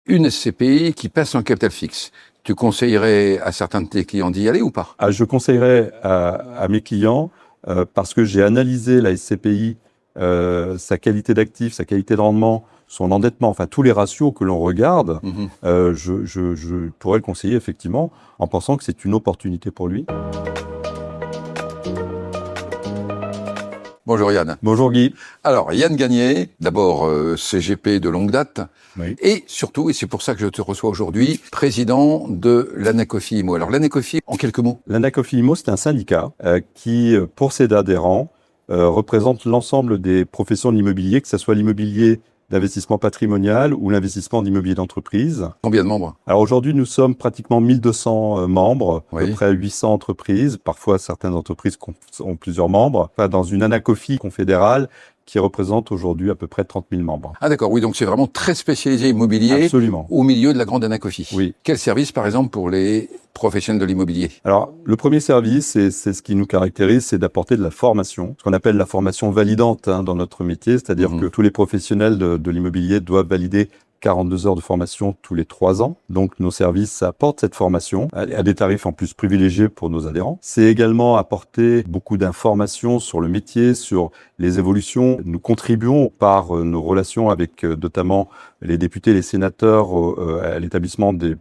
une SCPI qui passe en capital fixe. Tu conseillerais à certains de tes clients d'y aller ou pas? Je conseillerais à mes clients, parce que j'ai analysé la SCPI, sa qualité d'actif, sa qualité de rendement, son endettement, enfin tous les ratios que l'on regarde, je pourrais le conseiller effectivement en pensant que c'est une opportunité pour lui. Bonjour Yann. Bonjour Guy. Alors Yann Gagné, d'abord CGP de longue date, Oui. et surtout, et c'est pour ça que je te reçois aujourd'hui, président de l'Anacofi IMO. Alors l'Anacofi, en quelques mots. L'Anacofi IMO, c'est un syndicat qui, pour ses adhérents, représente l'ensemble des professions de l'immobilier, que ce soit l'immobilier d'investissement patrimonial ou l'investissement d'immobilier d'entreprise. Combien de membres? Alors aujourd'hui, nous sommes pratiquement 1200 membres, à Oui. peu près 800 entreprises, parfois certaines entreprises ont plusieurs membres, enfin, dans une Anacofi confédérale qui représente aujourd'hui à peu près 30 000 membres. Ah d'accord, oui, donc c'est vraiment très spécialisé immobilier. Absolument. Au milieu de la grande Anacofi. Oui. Quel service, par exemple, pour les professionnels de l'immobilier? Alors, le premier service, et c'est ce qui nous caractérise, c'est d'apporter de la formation, ce qu'on appelle la formation validante dans notre métier, c'est-à-dire que tous les professionnels de l'immobilier doivent valider 42 heures de formation tous les 3 ans. Donc, nos services apportent cette formation à des tarifs en plus privilégiés pour nos adhérents. C'est également apporter beaucoup d'informations sur le métier, sur les évolutions. Nous contribuons par nos relations avec notamment les députés, les sénateurs à l'établissement des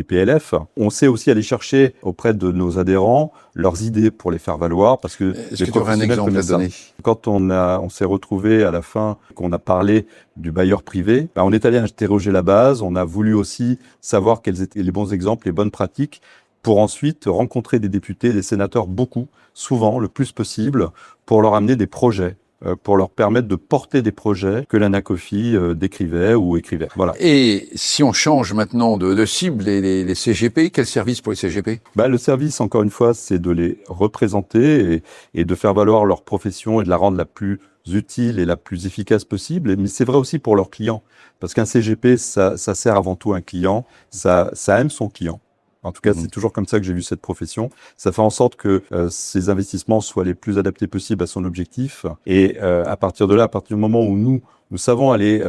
PLF. On sait aussi aller chercher auprès de nos adhérents leurs idées pour les faire valoir, parce que Est-ce que tu aurais un exemple à donner? Quand on s'est retrouvé à la fin, qu'on a parlé du bailleur privé, on est allé interroger la base, on a voulu aussi savoir quels étaient les bons exemples, les bonnes pratiques, pour ensuite rencontrer des députés, des sénateurs, souvent, le plus possible, pour leur amener des projets, pour leur permettre de porter des projets que l'Anacofi décrivait ou écrivait. Voilà. Et si on change maintenant de cible, les CGP, quel service pour les CGP? Le service, encore une fois, c'est de les représenter et de faire valoir leur profession et de la rendre la plus utile et la plus efficace possible. Mais c'est vrai aussi pour leurs clients, parce qu'un CGP, ça sert avant tout un client, ça aime son client. En tout cas, c'est toujours comme ça que j'ai vu cette profession. Ça fait en sorte que ces investissements soient les plus adaptés possibles à son objectif. Et à partir de là, à partir du moment où nous savons aller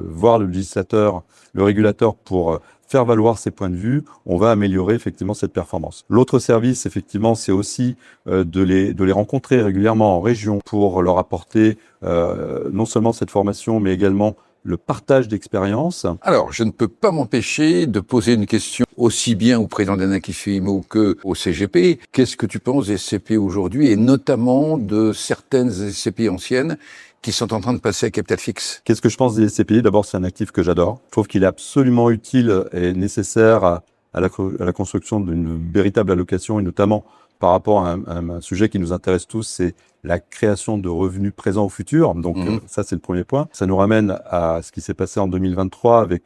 voir le législateur, le régulateur pour faire valoir ses points de vue, on va améliorer effectivement cette performance. L'autre service, effectivement, c'est aussi de les rencontrer régulièrement en région pour leur apporter non seulement cette formation, mais également le partage d'expérience. Alors, je ne peux pas m'empêcher de poser une question aussi bien au président d'Anacofi IMO que au CGP. Qu'est-ce que tu penses des SCPI aujourd'hui, et notamment de certaines SCPI anciennes qui sont en train de passer à capital fixe? Qu'est-ce que je pense des SCPI? D'abord, c'est un actif que j'adore. Je trouve qu'il est absolument utile et nécessaire à la construction d'une véritable allocation, et notamment par rapport à un sujet qui nous intéresse tous, c'est la création de revenus présents ou futurs. Donc ça, c'est le premier point. Ça nous ramène à ce qui s'est passé en 2023 avec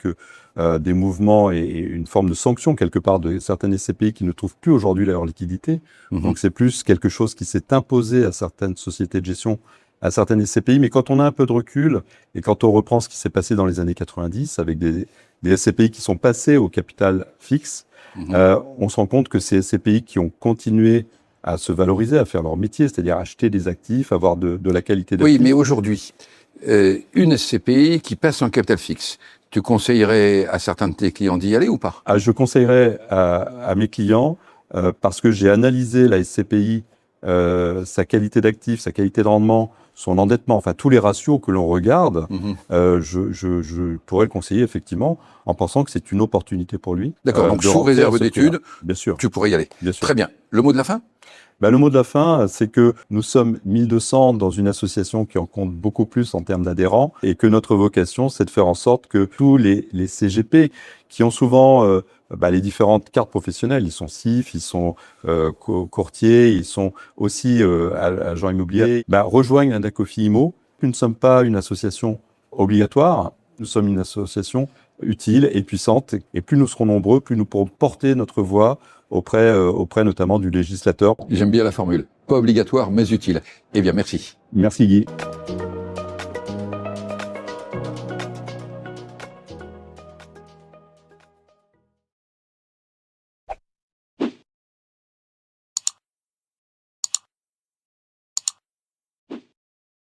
des mouvements et une forme de sanction quelque part de certaines SCPI qui ne trouvent plus aujourd'hui leur liquidité. Donc c'est plus quelque chose qui s'est imposé à certaines sociétés de gestion, à certaines SCPI. Mais quand on a un peu de recul et quand on reprend ce qui s'est passé dans les années 90 avec des SCPI qui sont passés au capital fixe, on se rend compte que ces SCPI qui ont continué à se valoriser, à faire leur métier, c'est-à-dire acheter des actifs, avoir de la qualité d'actifs. Oui, mais aujourd'hui, une SCPI qui passe en capital fixe, tu conseillerais à certains de tes clients d'y aller ou pas? Je conseillerais à mes clients, parce que j'ai analysé la SCPI, sa qualité d'actif, sa qualité de rendement, son endettement, enfin tous les ratios que l'on regarde, je pourrais le conseiller effectivement en pensant que c'est une opportunité pour lui. D'accord, donc sous réserve d'études, bien sûr, tu pourrais y aller. bien sûr. Très bien. Le mot de la fin? Le mot de la fin, c'est que nous sommes 1200 dans une association qui en compte beaucoup plus en termes d'adhérents, et que notre vocation, c'est de faire en sorte que tous les CGP qui ont souvent les différentes cartes professionnelles, ils sont CIF, ils sont courtiers, ils sont aussi agents immobiliers, rejoignent l'Anacofi IMO. Nous ne sommes pas une association obligatoire, nous sommes une association utile et puissante, et plus nous serons nombreux, plus nous pourrons porter notre voix auprès notamment du législateur. J'aime bien la formule. Pas obligatoire, mais utile. Eh bien, merci. Merci Guy.